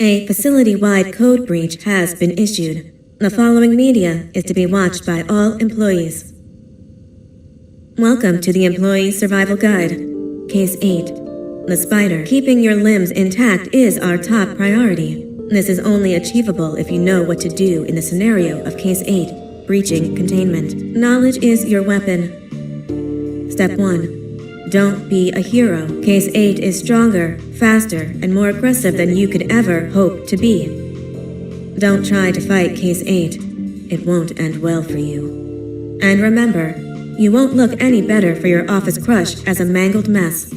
A facility-wide code breach has been issued. The following media is to be watched by all employees. Welcome to the Employee Survival Guide. Case 8. The spider. Keeping your limbs intact is our top priority. This is only achievable if you know what to do in the scenario of Case 8, breaching containment. Knowledge is your weapon. Step 1. Don't be a hero. Case 8 is stronger, faster, and more aggressive than you could ever hope to be. Don't try to fight Case 8. It won't end well for you. And remember, you won't look any better for your office crush as a mangled mess.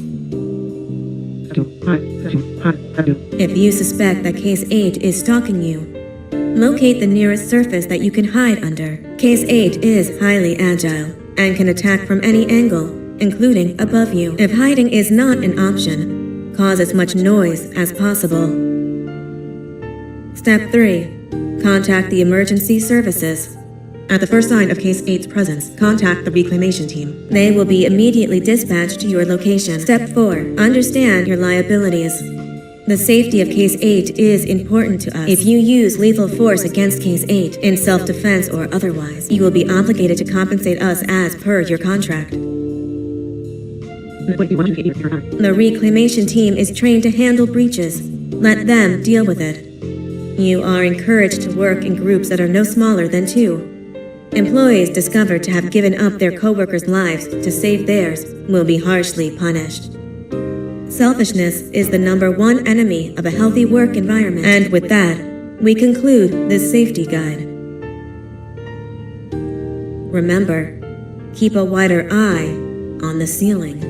If you suspect that Case 8 is stalking you, locate the nearest surface that you can hide under. Case 8 is highly agile and can attack from any angle, including above you. If hiding is not an option, cause as much noise as possible. Step 3. Contact the emergency services. At the first sign of Case 8's presence, contact the reclamation team. They will be immediately dispatched to your location. Step 4. Understand your liabilities. The safety of Case 8 is important to us. If you use lethal force against Case 8, in self-defense or otherwise, you will be obligated to compensate us as per your contract. The reclamation team is trained to handle breaches. Let them deal with it. You are encouraged to work in groups that are no smaller than 2. Employees discovered to have given up their co-workers' lives to save theirs will be harshly punished. Selfishness is the #1 enemy of a healthy work environment. And with that, we conclude this safety guide. Remember, keep a wider eye on the ceiling.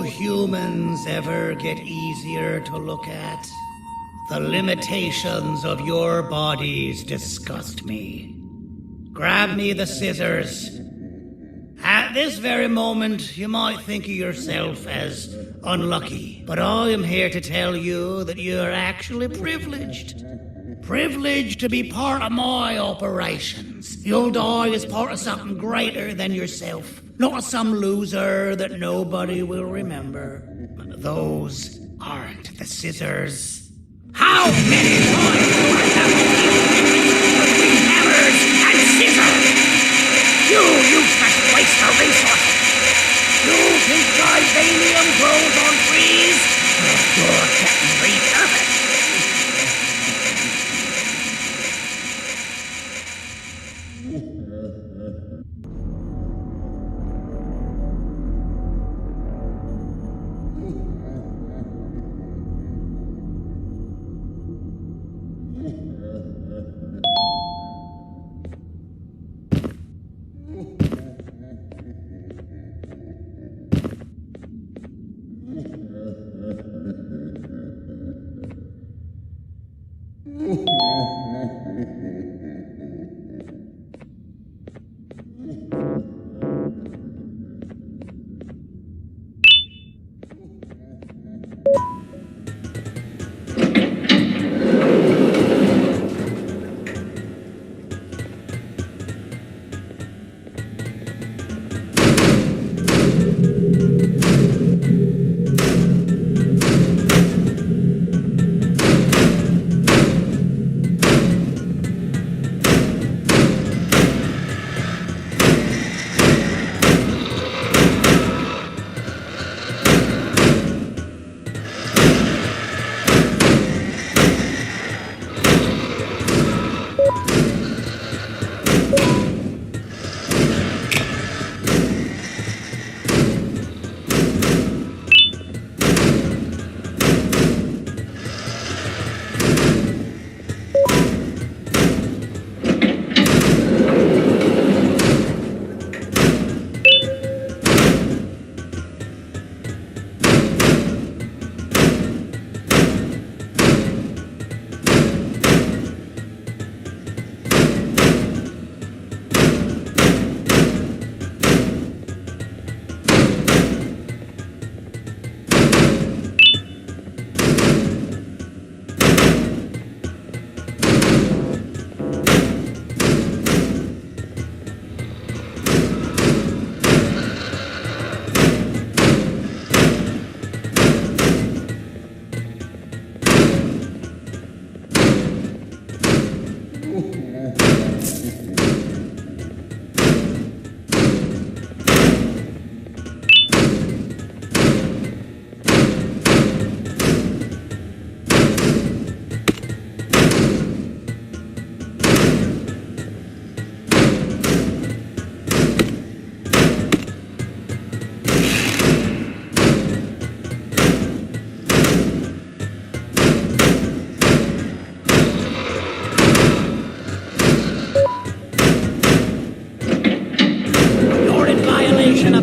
humans ever get easier to look at? The limitations of your bodies disgust me. Grab me the scissors. At this very moment, you might think of yourself as unlucky, but I am here to tell you that you are actually privileged. Privileged to be part of my operations. You'll die as part of something greater than yourself, not as some loser that nobody will remember. Those aren't the scissors. How many times do I have to between hammers and scissors? You useless waste of resources! You think Gibanium grows on trees? You're getting repurposed!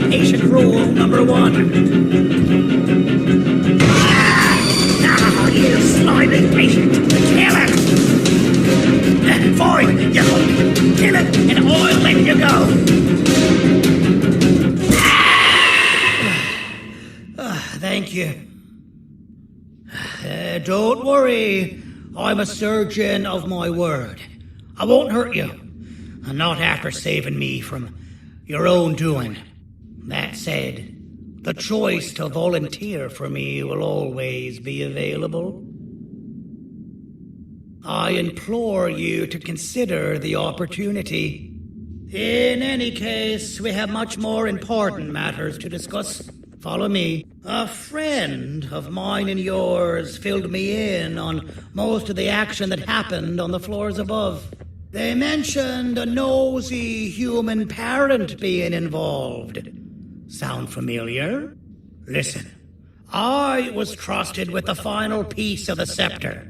Patient rule number 1. Now, you slimy patient, kill it! Fine, you kill it, and I'll let you go. Thank you. Don't worry, I'm a surgeon of my word. I won't hurt you, and not after saving me from your own doing. That said, the choice to volunteer for me will always be available. I implore you to consider the opportunity. In any case, we have much more important matters to discuss. Follow me. A friend of mine and yours filled me in on most of the action that happened on the floors above. They mentioned a nosy human parent being involved. Sound familiar? Listen, I was trusted with the final piece of the Scepter,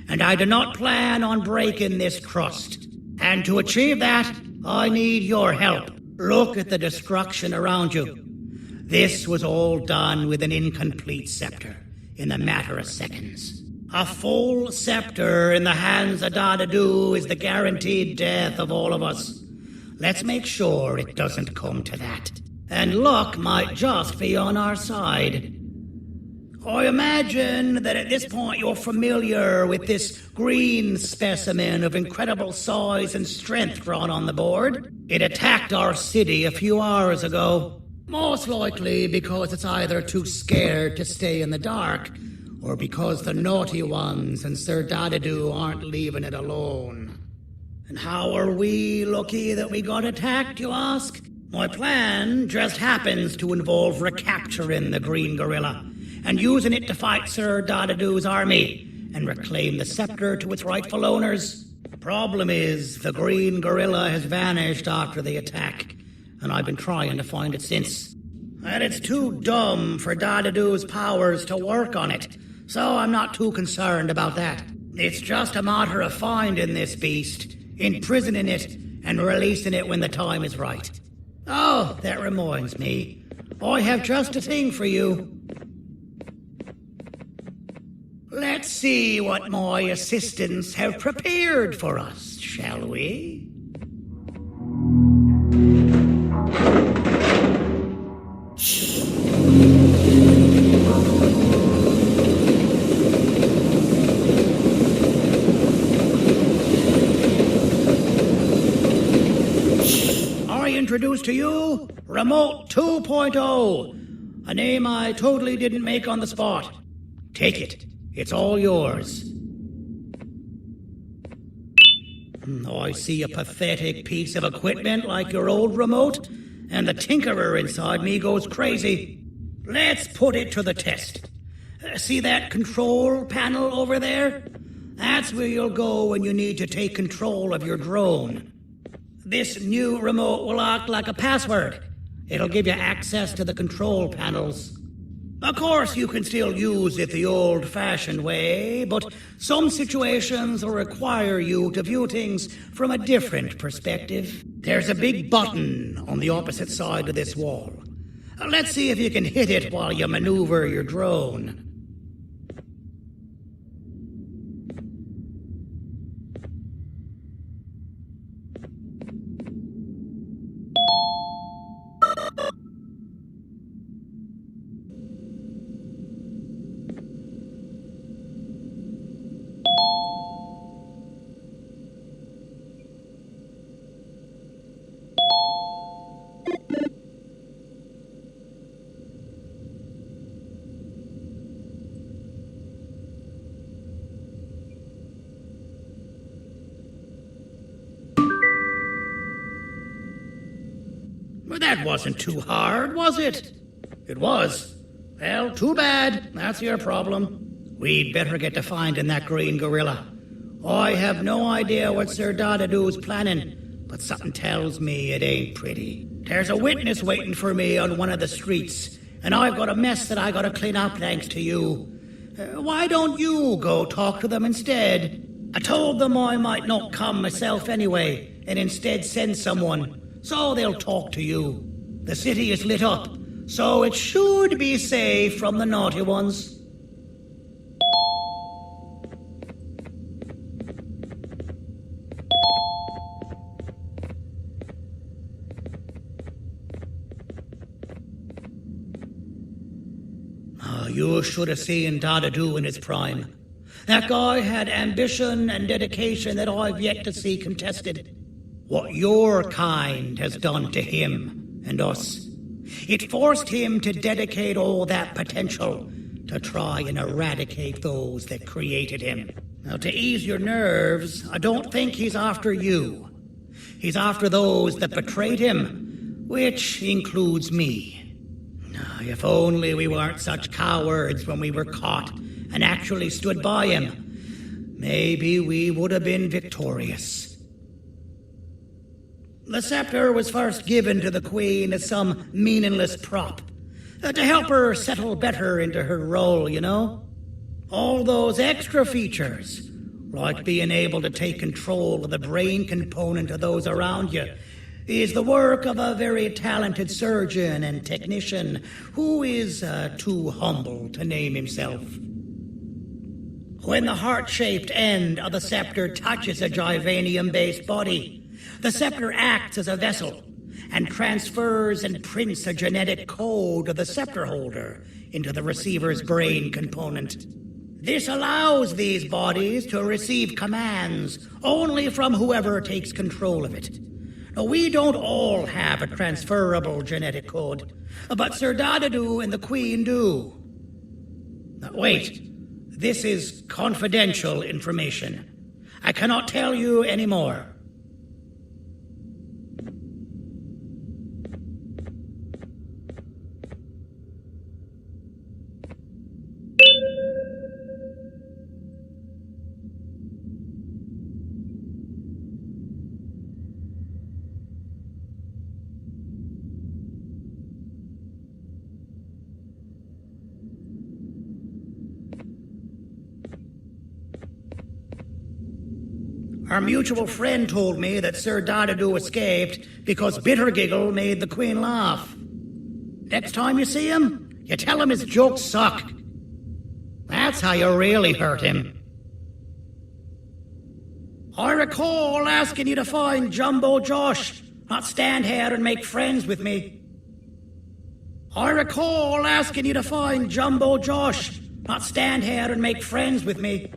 and I do not plan on breaking this trust. And to achieve that, I need your help. Look at the destruction around you. This was all done with an incomplete scepter, in a matter of seconds. A full scepter in the hands of Dadadu is the guaranteed death of all of us. Let's make sure it doesn't come to that. And luck might just be on our side. I imagine that at this point you're familiar with this green specimen of incredible size and strength drawn on the board. It attacked our city a few hours ago. Most likely because it's either too scared to stay in the dark, or because the naughty ones and Sir Dadadu aren't leaving it alone. And how are we lucky that we got attacked, you ask? My plan just happens to involve recapturing the green gorilla and using it to fight Sir Dadadu's army and reclaim the scepter to its rightful owners. Problem is, the green gorilla has vanished after the attack, and I've been trying to find it since. And it's too dumb for Dadadu's powers to work on it, so I'm not too concerned about that. It's just a matter of finding this beast, imprisoning it, and releasing it when the time is right. Oh, that reminds me. I have just a thing for you. Let's see what my assistants have prepared for us, shall we? I introduce to you Remote 2.0, a name I totally didn't make on the spot. Take it. It's all yours. I see a pathetic piece of equipment like your old remote, and the tinkerer inside me goes crazy. Let's put it to the test. See that control panel over there? That's where you'll go when you need to take control of your drone. This new remote will act like a password. It'll give you access to the control panels. Of course, you can still use it the old-fashioned way, but some situations will require you to view things from a different perspective. There's a big button on the opposite side of this wall. Let's see if you can hit it while you maneuver your drone. That wasn't too hard, was it? It was. Well, too bad. That's your problem. We'd better get to finding that green gorilla. I have no idea what Sir Dadadu's planning, but something tells me it ain't pretty. There's a witness waiting for me on one of the streets, and I've got a mess that I gotta clean up thanks to you. Why don't you go talk to them instead? I told them I might not come myself anyway, and instead send someone. So they'll talk to you. The city is lit up, so it should be safe from the naughty ones. You should have seen Dadadu in his prime. That guy had ambition and dedication that I've yet to see contested. What your kind has done to him and us. It forced him to dedicate all that potential to try and eradicate those that created him. Now, to ease your nerves, I don't think he's after you. He's after those that betrayed him, which includes me. If only we weren't such cowards when we were caught and actually stood by him, maybe we would have been victorious. The scepter was first given to the Queen as some meaningless prop, to help her settle better into her role, you know? All those extra features, like being able to take control of the brain component of those around you, is the work of a very talented surgeon and technician who is too humble to name himself. When the heart-shaped end of the scepter touches a Givanium-based body, the scepter acts as a vessel and transfers and prints a genetic code of the scepter holder into the receiver's brain component. This allows these bodies to receive commands only from whoever takes control of it. Now, we don't all have a transferable genetic code, but Sir Dadadu and the Queen do. Now, wait, this is confidential information. I cannot tell you any more. Our mutual friend told me that Sir Dadadu escaped because Bittergiggle made the Queen laugh. Next time you see him, you tell him his jokes suck. That's how you really hurt him. I recall asking you to find Jumbo Josh, not stand here and make friends with me. I recall asking you to find Jumbo Josh, not stand here and make friends with me.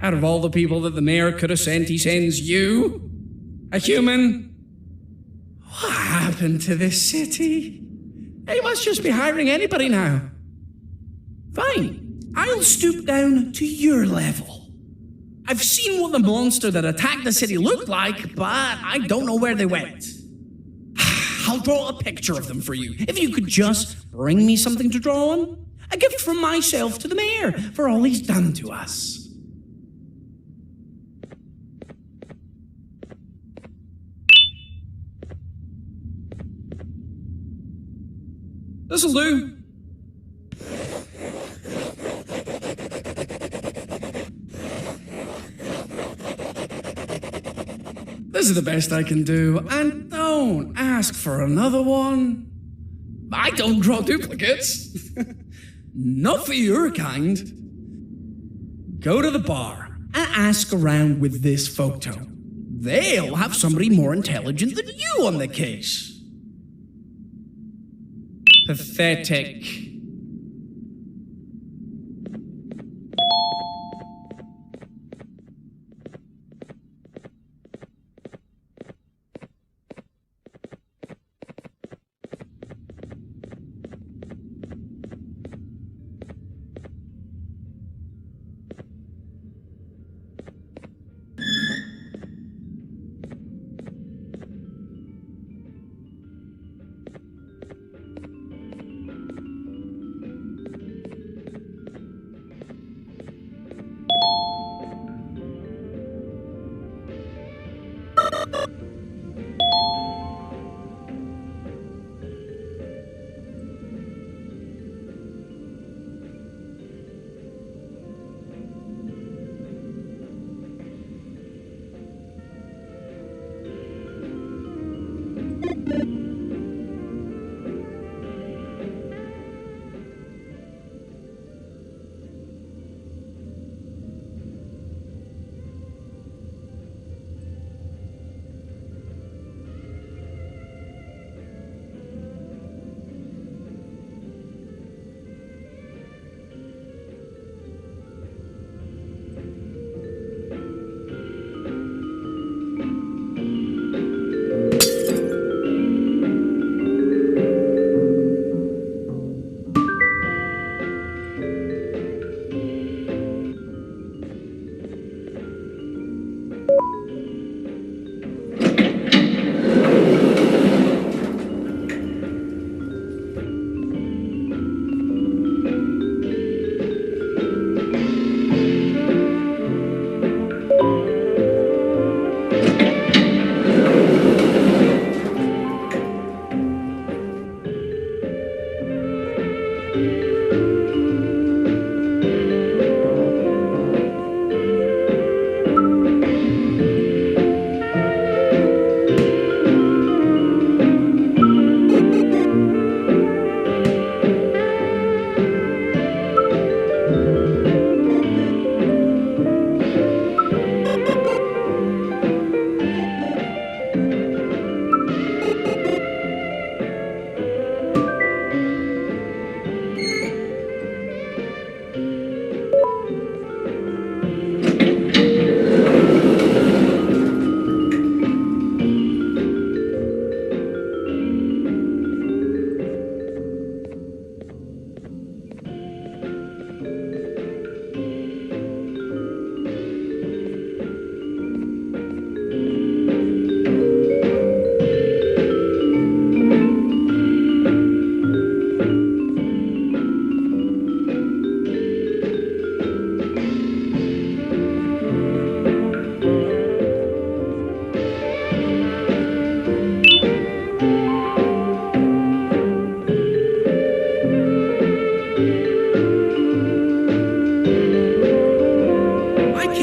Out of all the people that the mayor could have sent, he sends you? A human? What happened to this city? He must just be hiring anybody now. Fine, I'll stoop down to your level. I've seen what the monster that attacked the city looked like, but I don't know where they went. I'll draw a picture of them for you, if you could just bring me something to draw on. A gift from myself to the mayor for all he's done to us. This'll do. This is the best I can do, and don't ask for another one. I don't draw duplicates. Not for your kind. Go to the bar and ask around with this photo. They'll have somebody more intelligent than you on the case. Pathetic.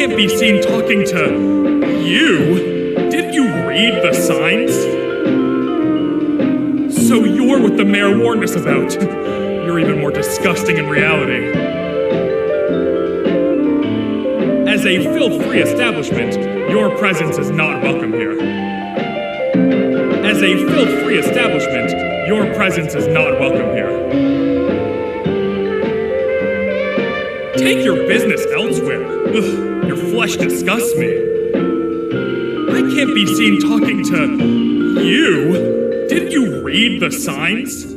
can't be seen talking to you. Did you read the signs? So you're what the mayor warned us about. You're even more disgusting in reality. As a filth-free establishment, your presence is not welcome here. As a filth-free establishment, your presence is not welcome here. Take your business elsewhere. Ugh, you're flesh disgusts me. I can't be seen talking to you. Didn't you read the signs?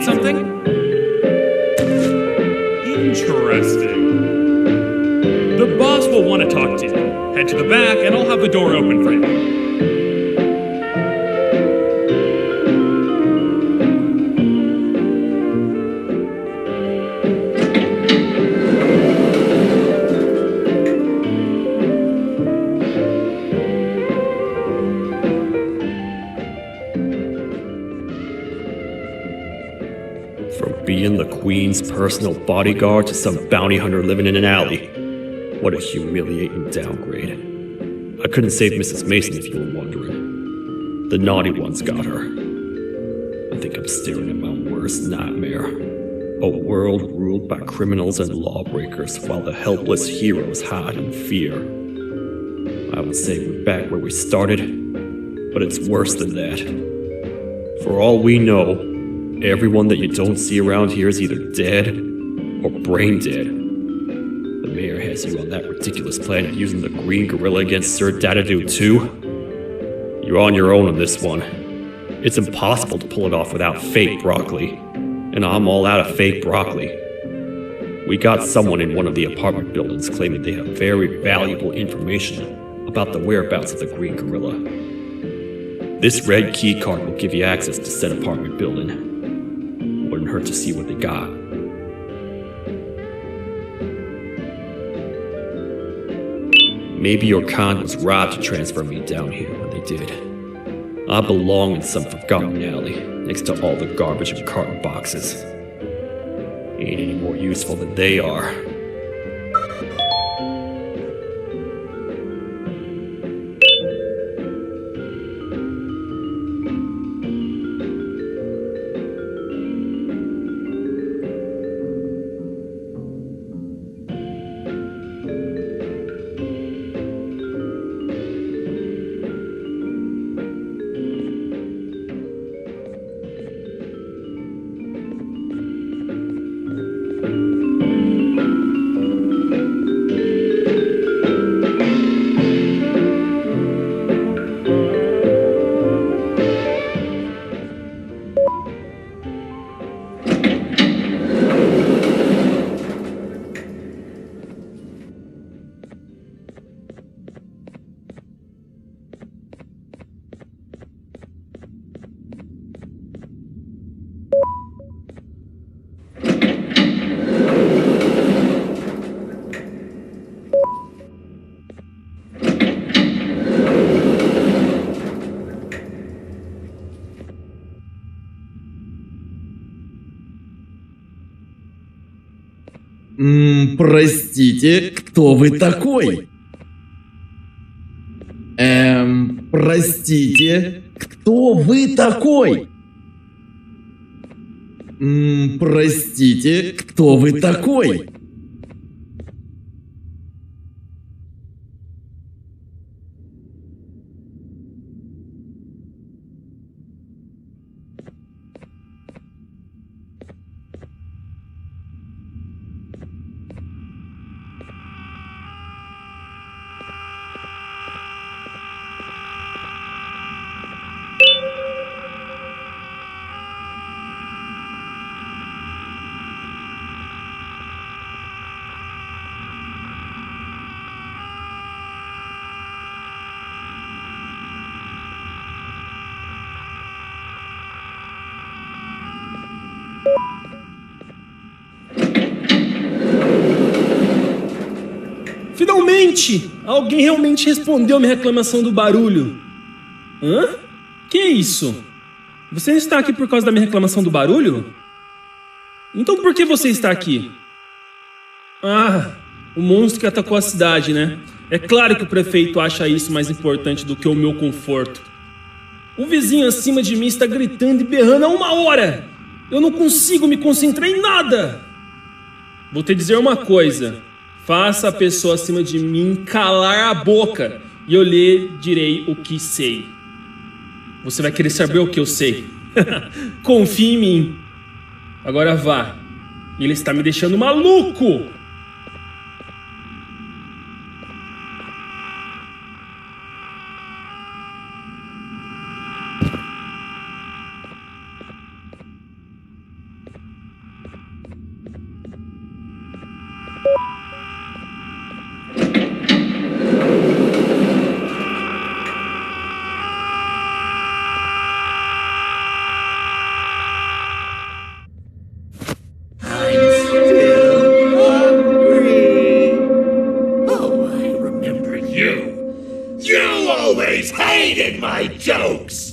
Something? Interesting. The boss will want to talk to you. Head to the back and I'll have the door open for you. Being the Queen's personal bodyguard to some bounty hunter living in an alley. What a humiliating downgrade. I couldn't save Mrs. Mason if you were wondering. The naughty ones got her. I think I'm staring at my worst nightmare. A world ruled by criminals and lawbreakers while the helpless heroes hide in fear. I would say we're back where we started, but it's worse than that. For all we know, everyone that you don't see around here is either dead or brain dead. The mayor has you on that ridiculous plan of using the green gorilla against Sir Dadadoo too. You're on your own on this one. It's impossible to pull it off without fake broccoli, and I'm all out of fake broccoli. We got someone in one of the apartment buildings claiming they have very valuable information about the whereabouts of the green gorilla. This red key card will give you access to said apartment building. Wouldn't hurt to see what they got. Maybe your con was right to transfer me down here when they did. I belong in some forgotten alley, next to all the garbage and carton boxes. Ain't any more useful than they are. Простите, кто вы такой? Простите, кто вы такой? Простите, кто вы такой? Finalmente! Alguém realmente respondeu a minha reclamação do barulho. Hã? Que é isso? Você não está aqui por causa da minha reclamação do barulho? Então por que você está aqui? Ah, o monstro que atacou a cidade, né? É claro que o prefeito acha isso mais importante do que o meu conforto. O vizinho acima de mim está gritando e berrando há 1 hora. Eu não consigo me concentrar em nada. Vou te dizer uma coisa. Faça a pessoa acima de mim calar a boca e eu lhe direi o que sei. Você vai querer saber o que eu sei. Confie em mim. Agora vá. Ele está me deixando maluco. My jokes!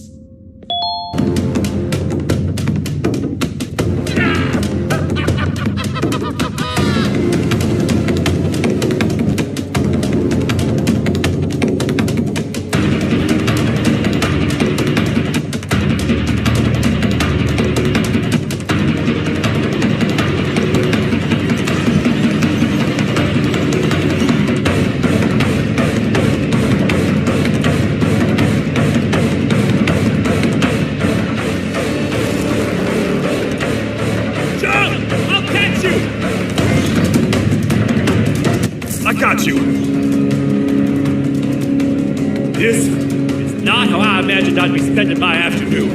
This is not how I imagined I'd be spending my afternoon.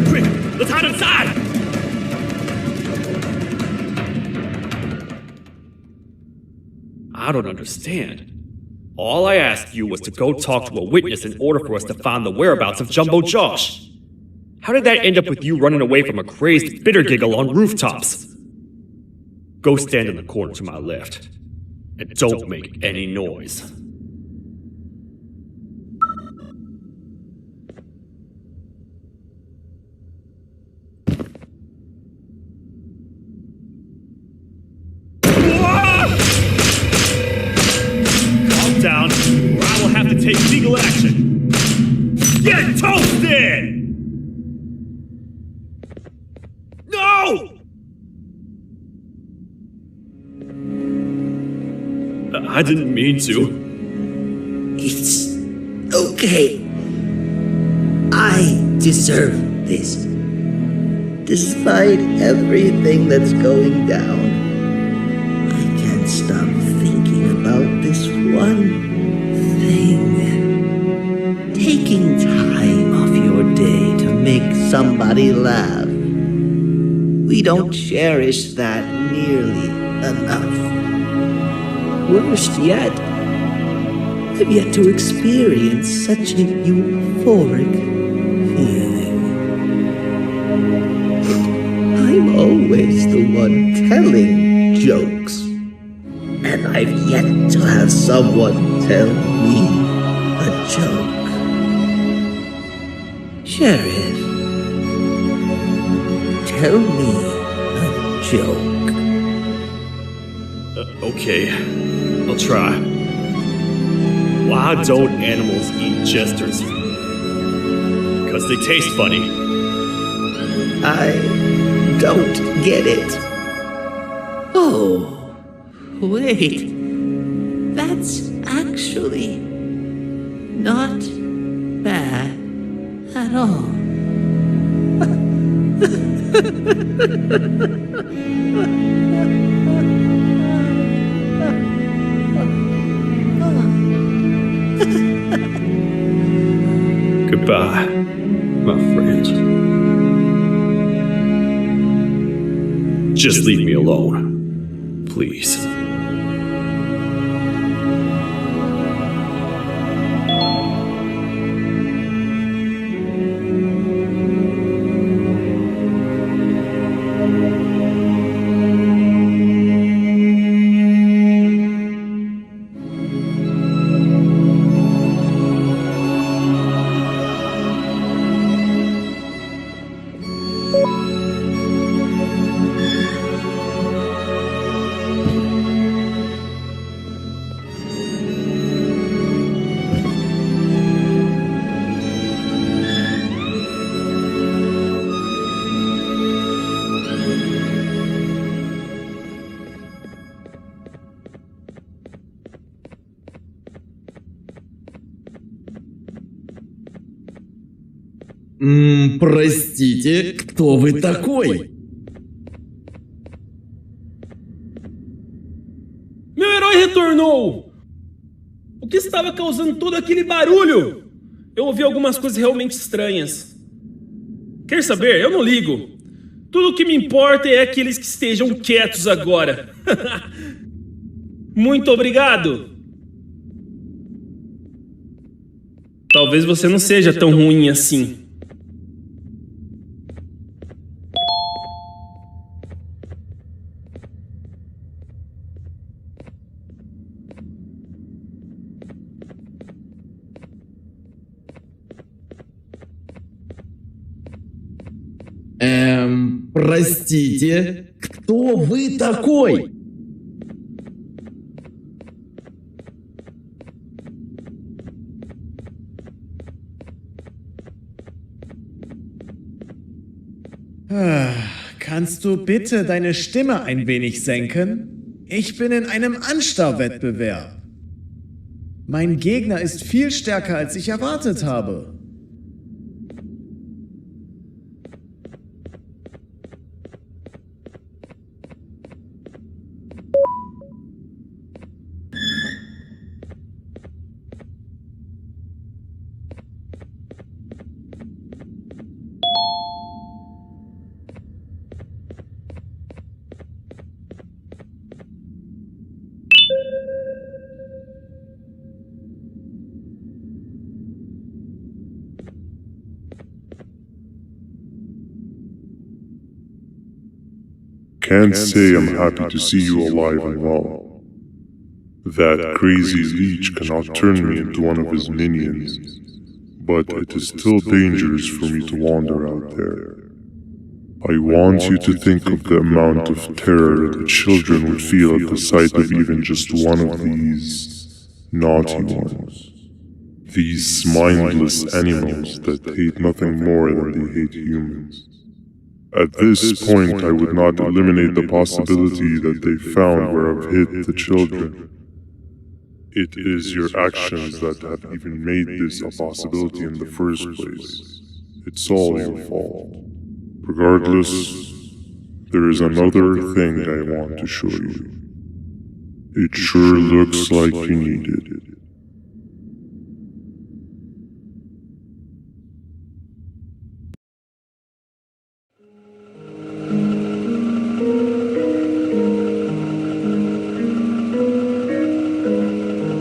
Quick, let's hide inside! I don't understand. All I asked you was to go talk to a witness in order for us to find the whereabouts of Jumbo Josh. How did that end up with you running away from a crazed bitter giggle on rooftops? Go stand in the corner to my left. And don't make any noise. Calm down, or I will have to take legal action. Get toasted! No! I didn't mean to. It's okay. I deserve this. Despite everything that's going down, I can't stop thinking about this one thing. Taking time off your day to make somebody laugh. We don't cherish that nearly enough. Worst yet, I've yet to experience such a euphoric feeling. I'm always the one telling jokes, and I've yet to have someone tell me a joke. Sheriff, tell me a joke. Okay, I'll try. Why don't animals eat jesters? Because they taste funny. I don't get it. Oh, wait. That's actually not bad at all. Goodbye, my friend. Just leave me alone, please. Простите, кто вы такой? Meu herói retornou! O que estava causando todo aquele barulho? Eu ouvi algumas coisas realmente estranhas. Quer saber? Eu não ligo. Tudo o que me importa é aqueles que estejam quietos agora. Muito obrigado! Talvez você não seja tão ruim assim. Простите, кто вы такой? Kannst du bitte deine Stimme ein wenig senken? Ich bin in einem Anstarrwettbewerb. Mein Gegner ist viel stärker, als ich erwartet habe. Can't say I'm happy to see you alive and well. That crazy leech cannot turn me into one of his minions, but it is still dangerous for me to wander out there. I want you to think of the amount of terror the children would feel at the sight of even just one of these naughty ones. These mindless animals that hate nothing more than they hate humans. At this point, I would not eliminate the possibility that they found where I've hid the children. It is your actions that have even made this a possibility in the first place. It's all your fault. Regardless, there is another thing I want to show you. It sure looks like you need it.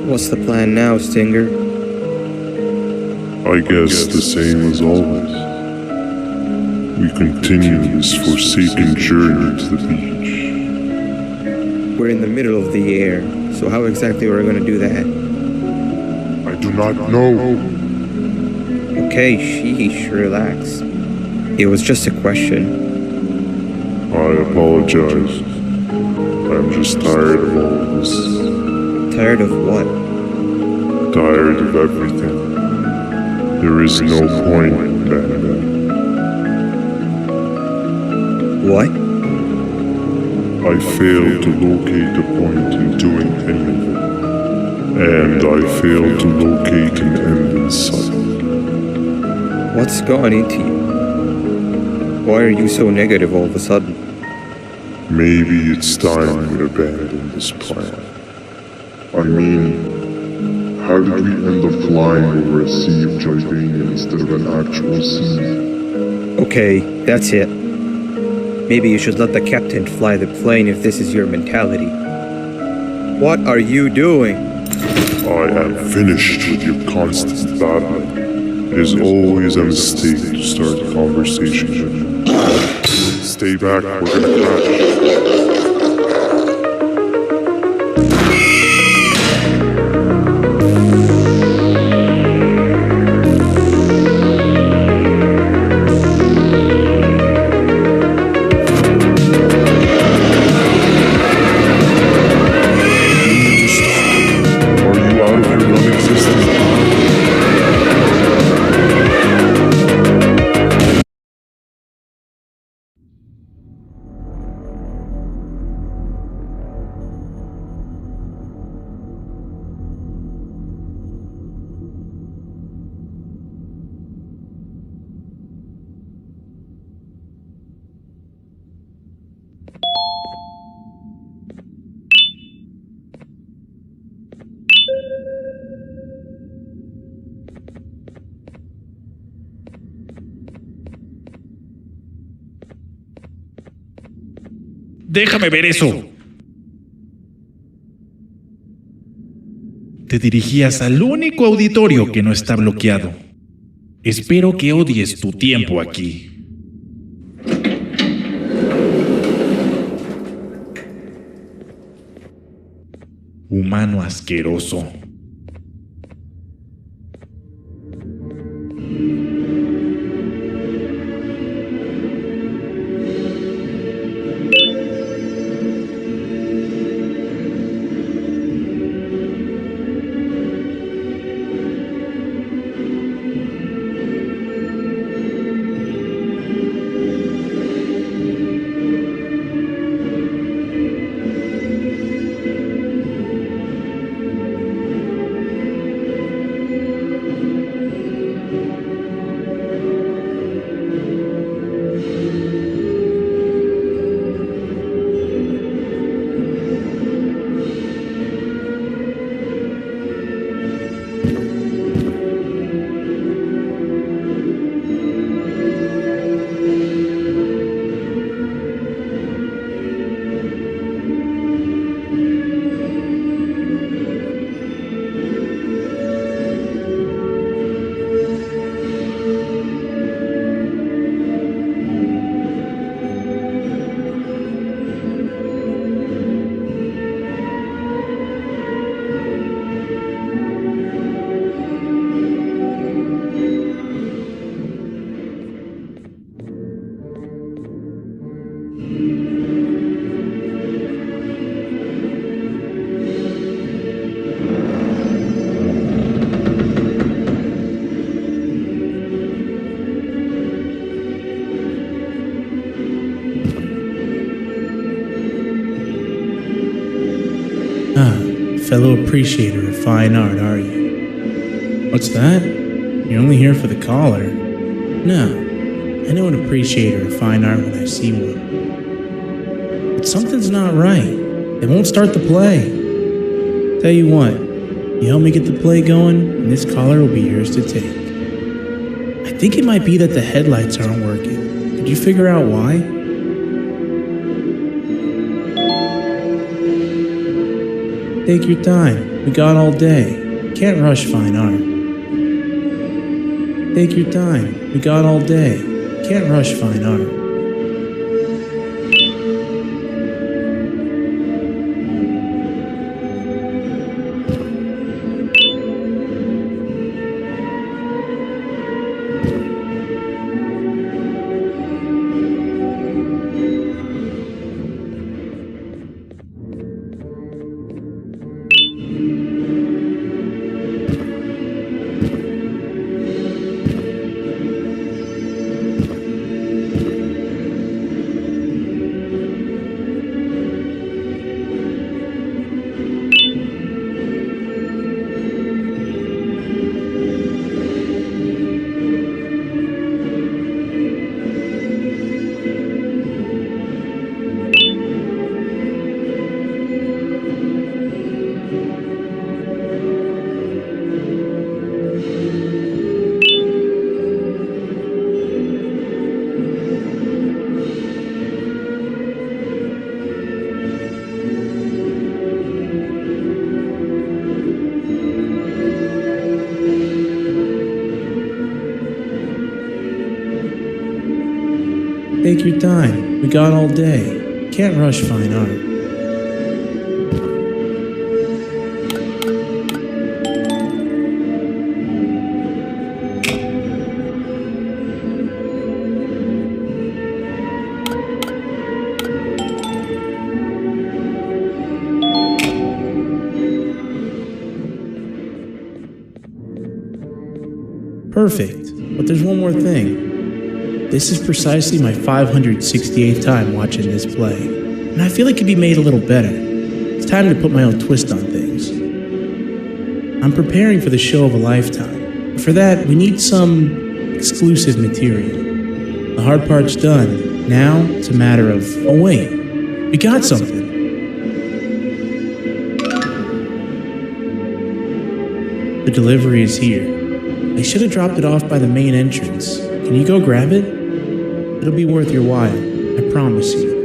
What's the plan now, Stinger? I guess the same as always. We continue this forsaken journey to the beach. We're in the middle of the air, so how exactly are we going to do that? I do not know. Okay, sheesh, relax. It was just a question. I apologize. I'm just tired of all of this. Tired of what? Tired of everything. There is no point, Banban. What? I failed to locate a point in doing anything. And I failed to locate an end in sight. What's gone into you? Why are you so negative all of a sudden? Maybe it's time we abandon this plan. I mean, how did we end up flying over a sea of Jordania instead of an actual sea? Okay, that's it. Maybe you should let the captain fly the plane if this is your mentality. What are you doing? I am finished with your constant battling. It is always a mistake to start a conversation with you. Stay back, we're gonna crash. Déjame ver eso. Te dirigías al único auditorio que no está bloqueado. Espero que odies tu tiempo aquí. Humano asqueroso. Fellow appreciator of fine art, are you? What's that? You're only here for the collar? No, I know an appreciator of fine art when I see one. But something's not right. They won't start the play. Tell you what, you help me get the play going, and this collar will be yours to take. I think it might be that the headlights aren't working. Did you figure out why? Take your time. We got all day. Can't rush fine art. Take your time. We got all day. Can't rush fine art. Take your time. We got all day. Can't rush fine art. Perfect. But there's one more thing. This is precisely my 568th time watching this play, and I feel it could be made a little better. It's time to put my own twist on things. I'm preparing for the show of a lifetime, but for that, we need some exclusive material. The hard part's done. Now, it's a matter of, oh wait, we got something. The delivery is here. They should have dropped it off by the main entrance. Can you go grab it? It'll be worth your while, I promise you.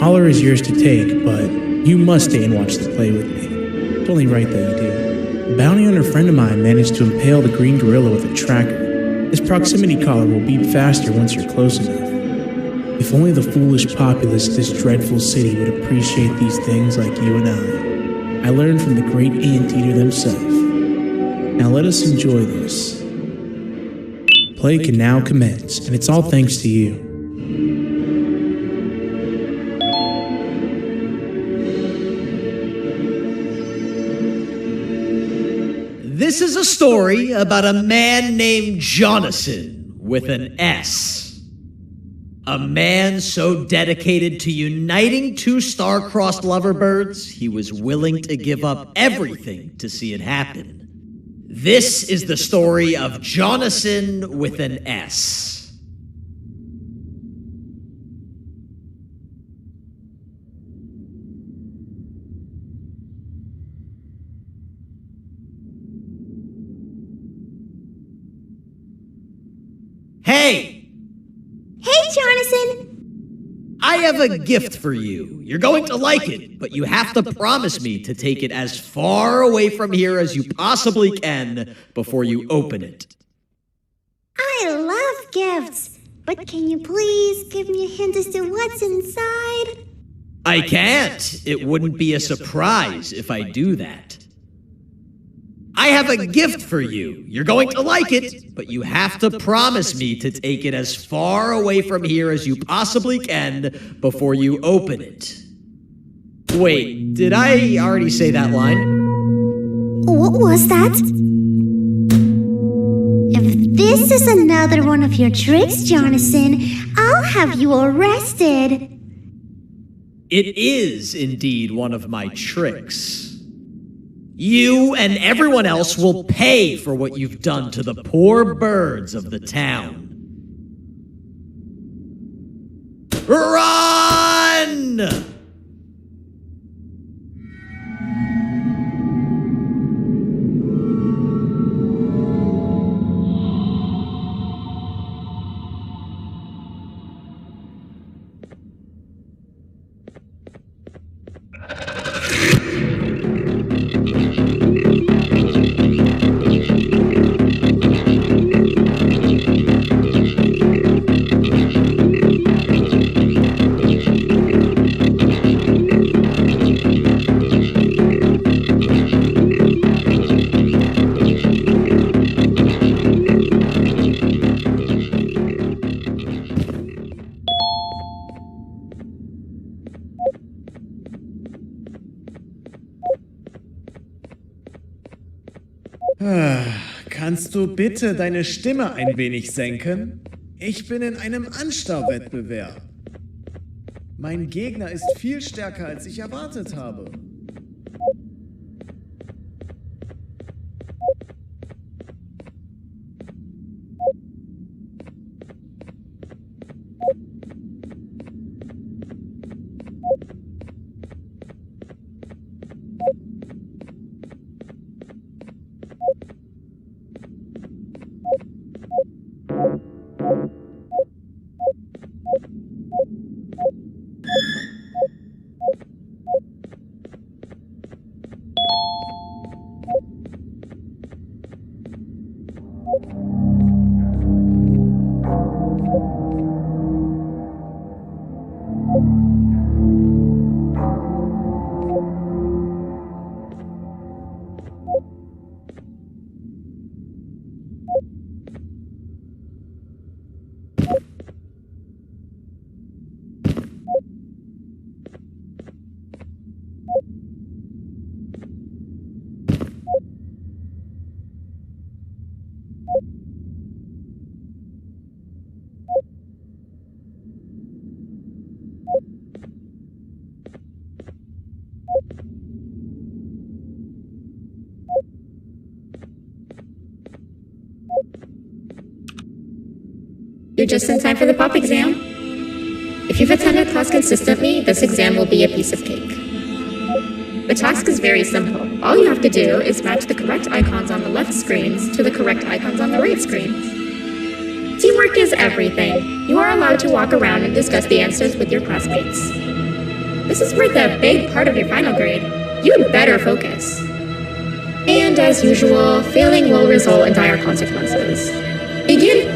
collar is yours to take, but you must stay and watch the play with me. It's only right that you do. A bounty hunter friend of mine managed to impale the green gorilla with a tracker. This proximity collar will beep faster once you're close enough. If only the foolish populace of this dreadful city would appreciate these things like you and I. I learned from the great anteater themselves. Now let us enjoy this. Play can now commence, and it's all thanks to you. This is a story about a man named Jonathan with an S. A man so dedicated to uniting two star-crossed loverbirds, he was willing to give up everything to see it happen. This is the story of Jonathan with an S. Hey! Hey, Jonathan! I have a gift for you. You're going to like it, but you have to promise me to take it as far away from here as you possibly can before you open it. I love gifts, but can you please give me a hint as to what's inside? I can't. It wouldn't be a surprise if I do that. I have a gift for you. You're going to like it, but you have to promise me to take it as far away from here as you possibly can before you open it. Wait, did I already say that line? What was that? If this is another one of your tricks, Jonathan, I'll have you arrested. It is indeed one of my tricks. You and everyone else will pay for what you've done to the poor birds of the town. Run! Kannst du bitte deine Stimme ein wenig senken? Ich bin in einem Anstarrwettbewerb. Mein Gegner ist viel stärker, als ich erwartet habe. You're just in time for the pop exam. If you've attended class consistently, this exam will be a piece of cake. The task is very simple. All you have to do is match the correct icons on the left screens to the correct icons on the right screens. Teamwork is everything. You are allowed to walk around and discuss the answers with your classmates. This is worth a big part of your final grade. You better focus. And as usual, failing will result in dire consequences. Begin.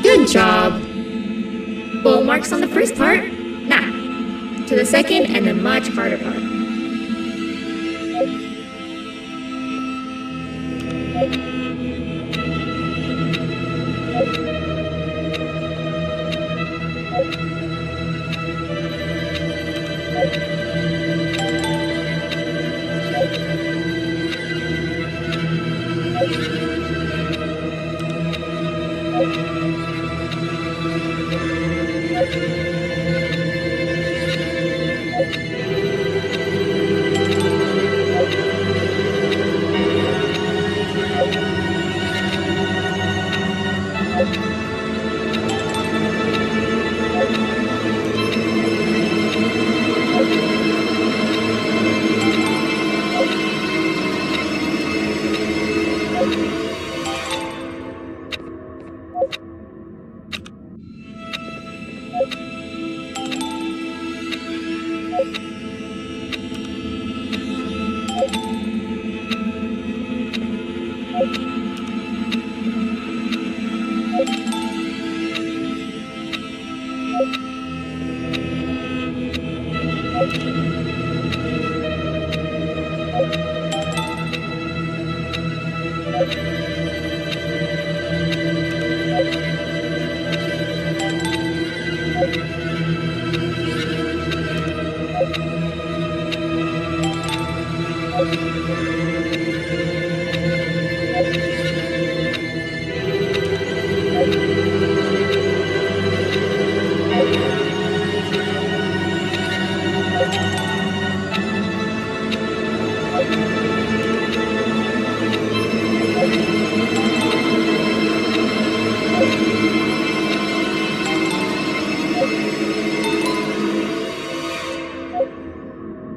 Good job. Full marks on the first part. Now, to the second and the much harder part.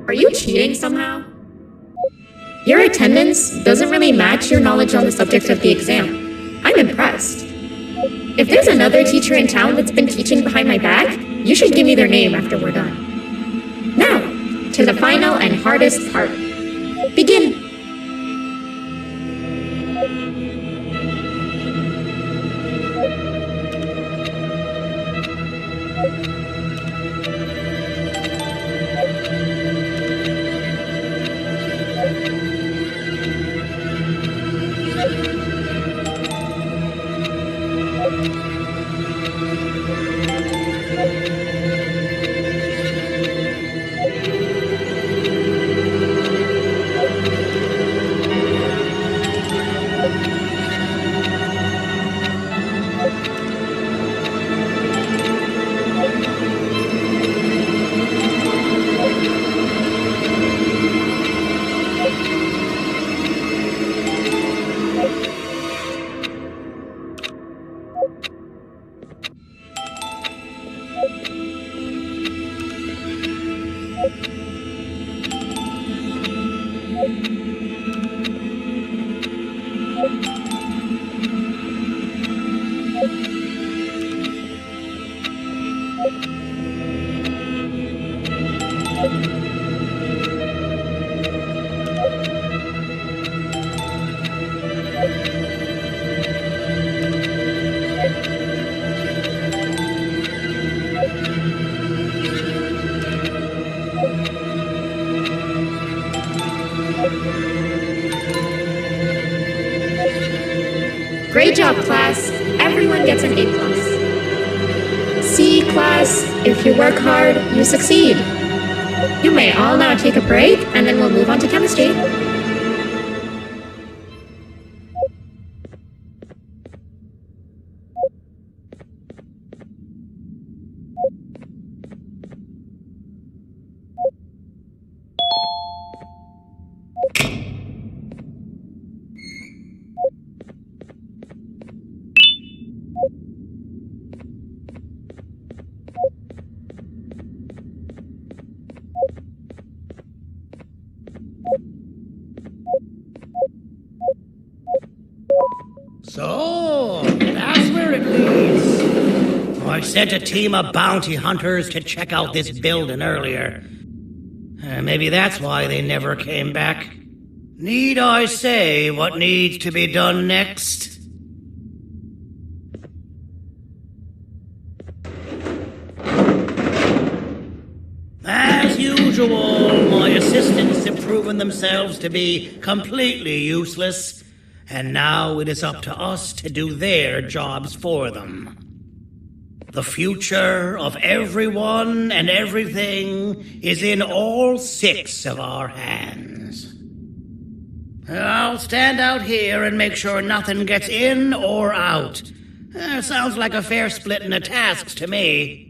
Are you cheating somehow? Your attendance doesn't really match your knowledge on the subject of the exam. I'm impressed. If there's another teacher in town that's been teaching behind my back, you should give me their name after we're done. Now, to the final and hardest part. Begin. Great job, class. Everyone gets an A+. See, class, if you work hard, you succeed. You may all now take a break, and then we'll move on to chemistry. So, that's where it leads. I sent a team of bounty hunters to check out this building earlier. Maybe that's why they never came back. Need I say what needs to be done next? As usual, my assistants have proven themselves to be completely useless. And now it is up to us to do their jobs for them. The future of everyone and everything is in all 6 of our hands. I'll stand out here and make sure nothing gets in or out. Sounds like a fair splitting of tasks to me.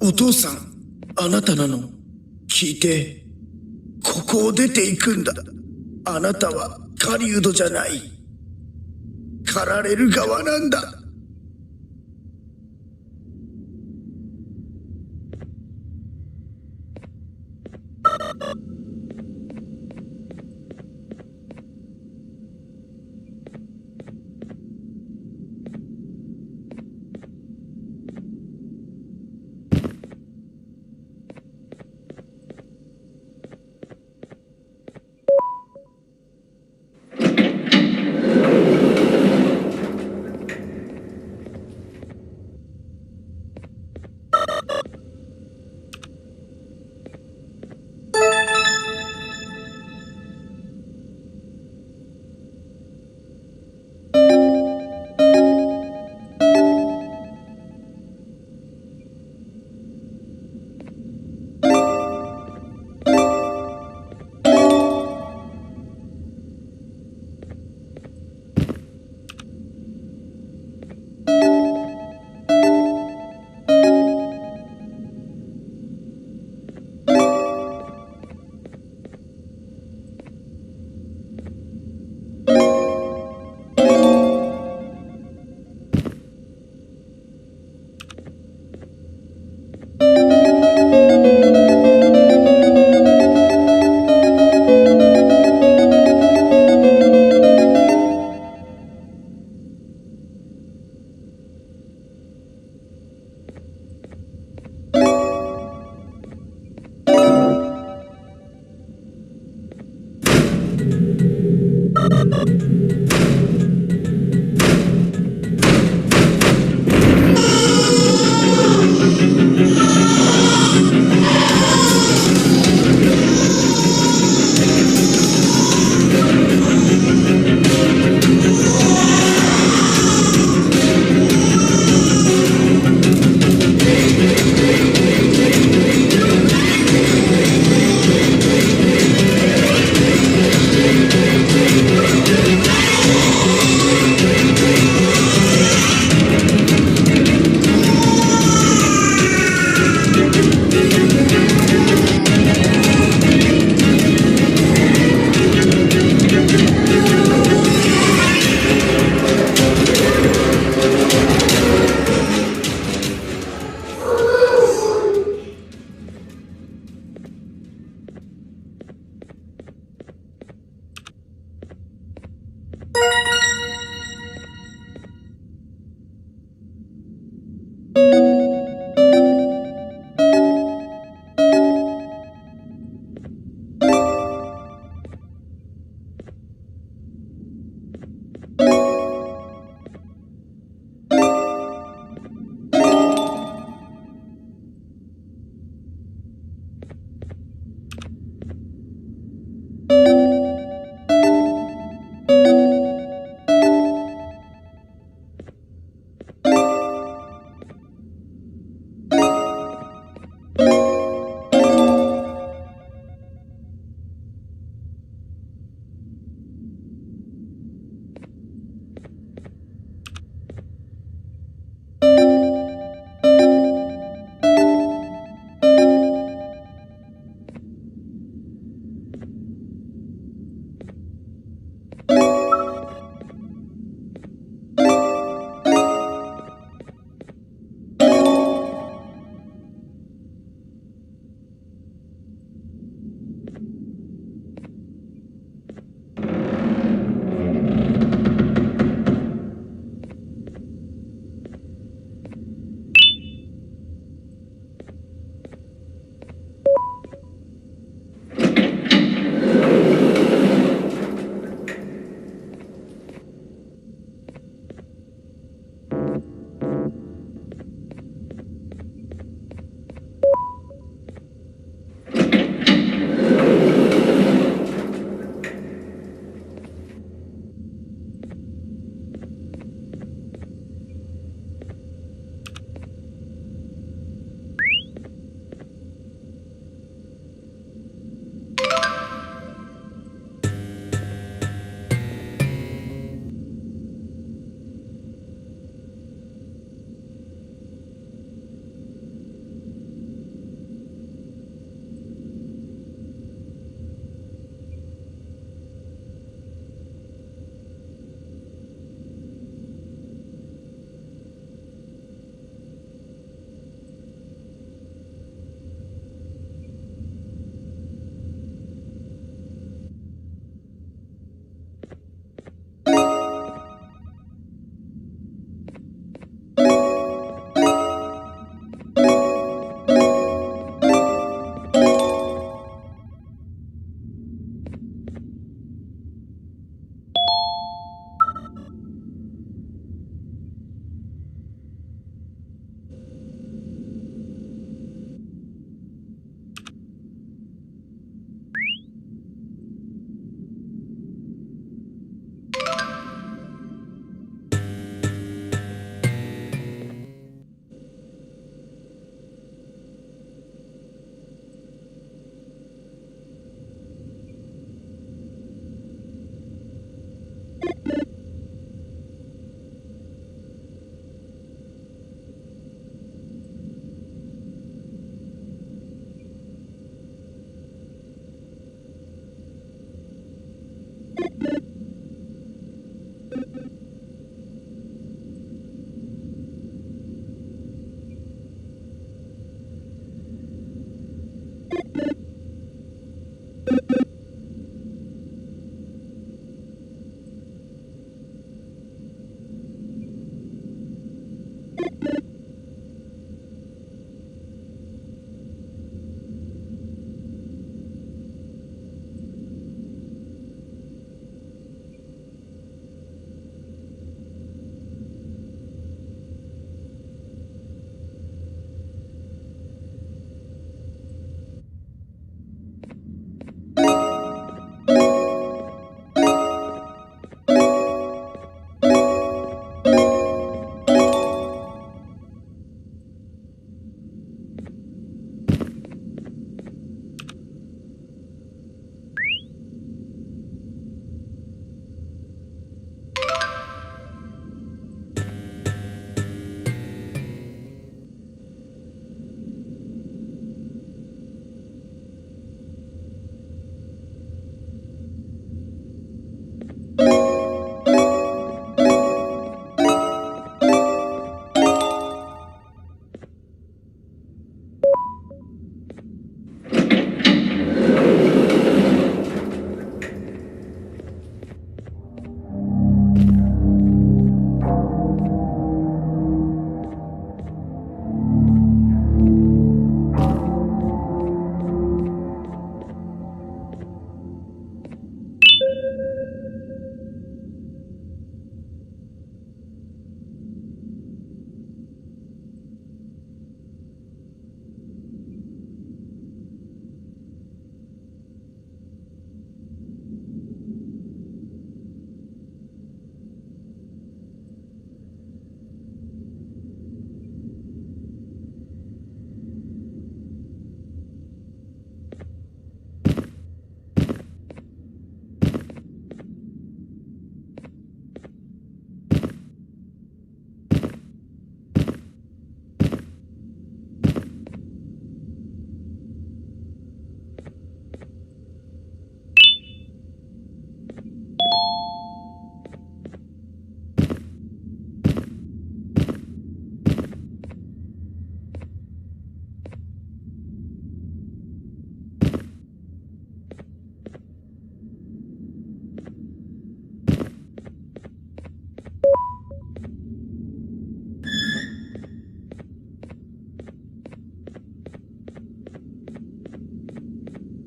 お父さん、あなたなの？聞いて、ここを出ていくんだ。あなたは狩人じゃない。狩られる側なんだ。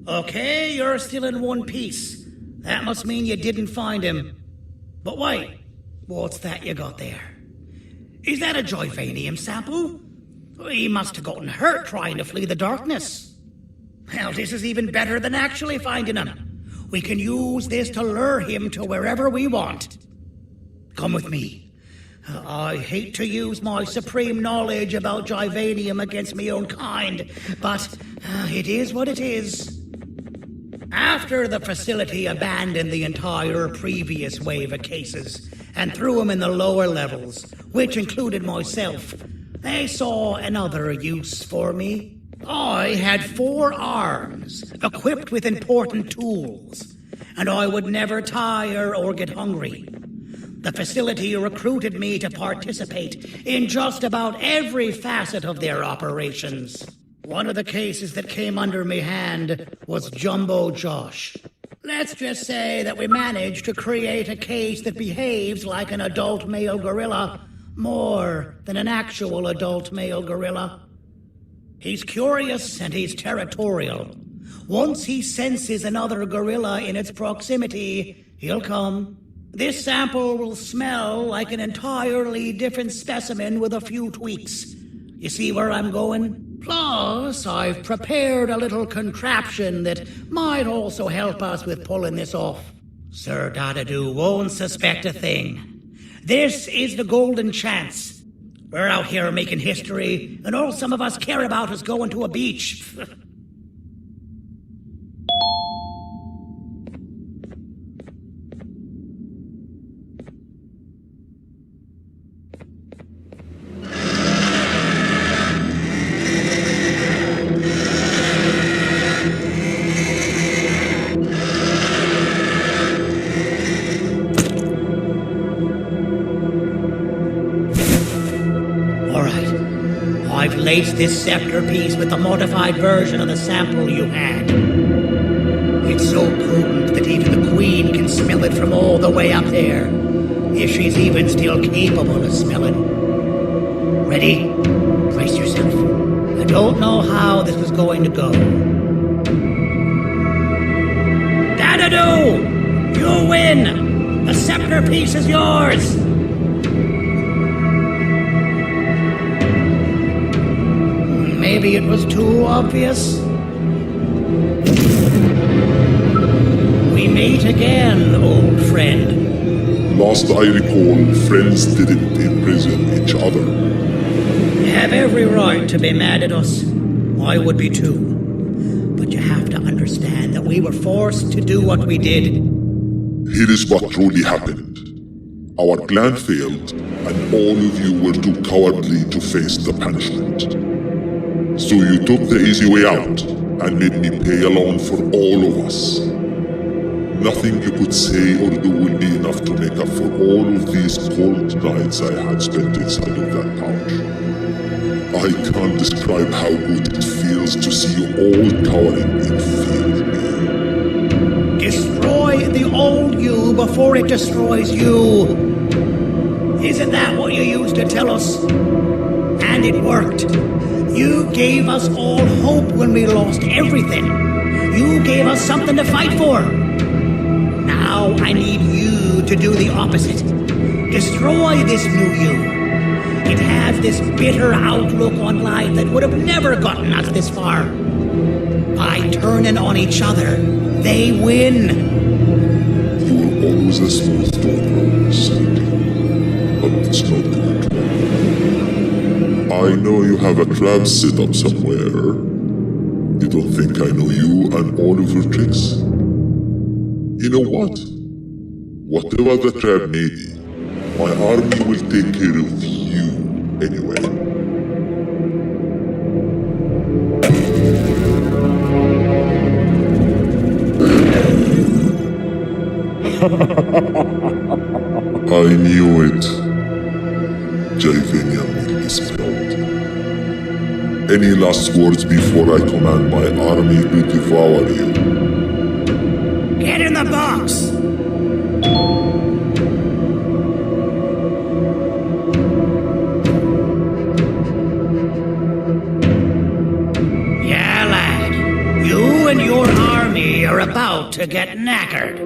Okay, you're still in one piece. That must mean you didn't find him. But wait, what's that you got there? Is that a Joyvanium sample? He must have gotten hurt trying to flee the darkness. Well, this is even better than actually finding him. We can use this to lure him to wherever we want. Come with me. I hate to use my supreme knowledge about Joyvanium against my own kind, but it is what it is. After the facility abandoned the entire previous wave of cases and threw them in the lower levels, which included myself, they saw another use for me. I had 4 arms, equipped with important tools, and I would never tire or get hungry. The facility recruited me to participate in just about every facet of their operations. One of the cases that came under me hand was Jumbo Josh. Let's just say that we managed to create a case that behaves like an adult male gorilla, more than an actual adult male gorilla. He's curious and he's territorial. Once he senses another gorilla in its proximity, he'll come. This sample will smell like an entirely different specimen with a few tweaks. You see where I'm going? Plus, I've prepared a little contraption that might also help us with pulling this off. Sir Dadadoo won't suspect a thing. This is the golden chance. We're out here making history, and all some of us care about is going to a beach. Lace this scepter piece with the modified version of the sample you had. It's so potent that even the Queen can smell it from all the way up there, if she's even still capable of smelling. Ready? Brace yourself. I don't know how this is going to go. Dadadoo! You win! The scepter piece is yours! Maybe it was too obvious. We meet again, old friend. Last I recall, friends didn't imprison each other. You have every right to be mad at us. I would be too. But you have to understand that we were forced to do what we did. Here is what truly happened. Our plan failed, and all of you were too cowardly to face the punishment. So you took the easy way out, and made me pay alone for all of us. Nothing you could say or do will be enough to make up for all of these cold nights I had spent inside of that pouch. I can't describe how good it feels to see you all cowering in fear of me. Destroy the old you before it destroys you. Isn't that what you used to tell us? And it worked. You gave us all hope when we lost everything. You gave us something to fight for. Now I need you to do the opposite. Destroy this new you. It has this bitter outlook on life that would have never gotten us this far. By turning on each other, they win. You were always a smooth talker, Sleepy. But it's not good. I know you have a trap set up somewhere. You don't think I know you and all of your tricks? You know what? Whatever the trap may be, my army will take care of you anyway. I knew it. Joyvanium will be spelled. Any last words before I command my army to devour you? Get in the box! Yeah, lad. You and your your army are about to get knackered.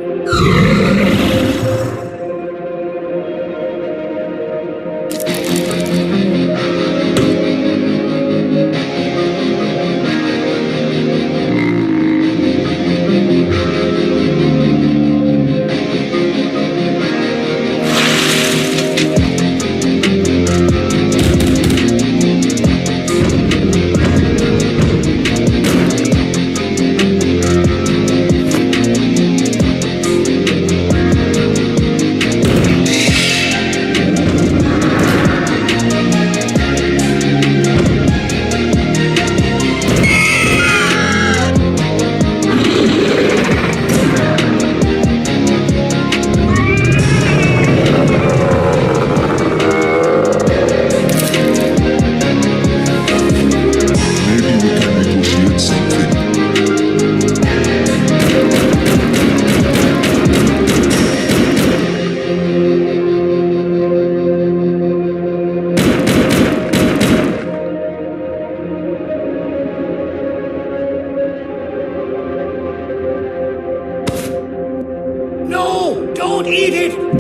No! Don't eat it!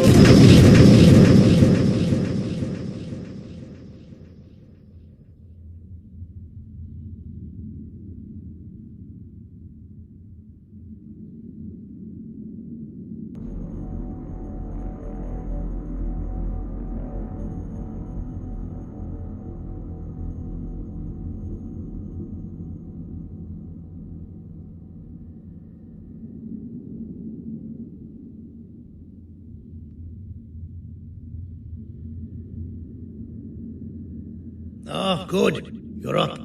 Oh, good. You're up.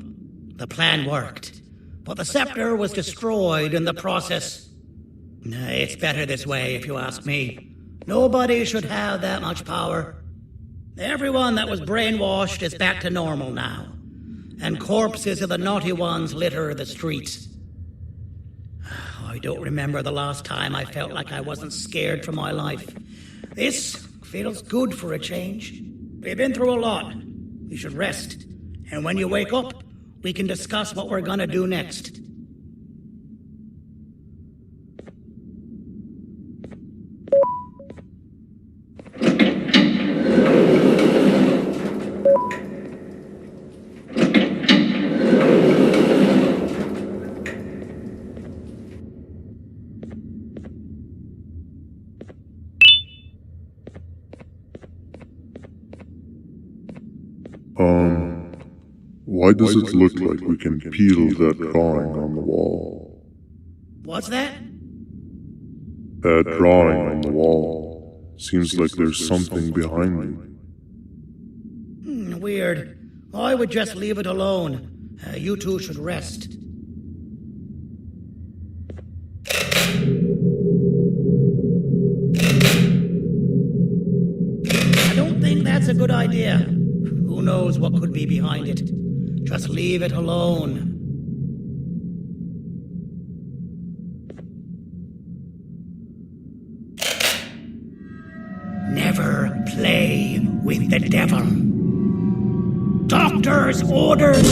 The plan worked. But the scepter was destroyed in the process. It's better this way, if you ask me. Nobody should have that much power. Everyone that was brainwashed is back to normal now. And corpses of the naughty ones litter the streets. I don't remember the last time I felt like I wasn't scared for my life. This feels good for a change. We've been through a lot. You should rest. And when you wake up, we can discuss what we're gonna do next. Why does it look like we can peel that drawing on the wall? What's that? That drawing on the wall. Seems like there's something behind it. Weird. I would just leave it alone. You two should rest. I don't think that's a good idea. Who knows what could be behind it? Just leave it alone. Never play with the devil. Doctor's orders!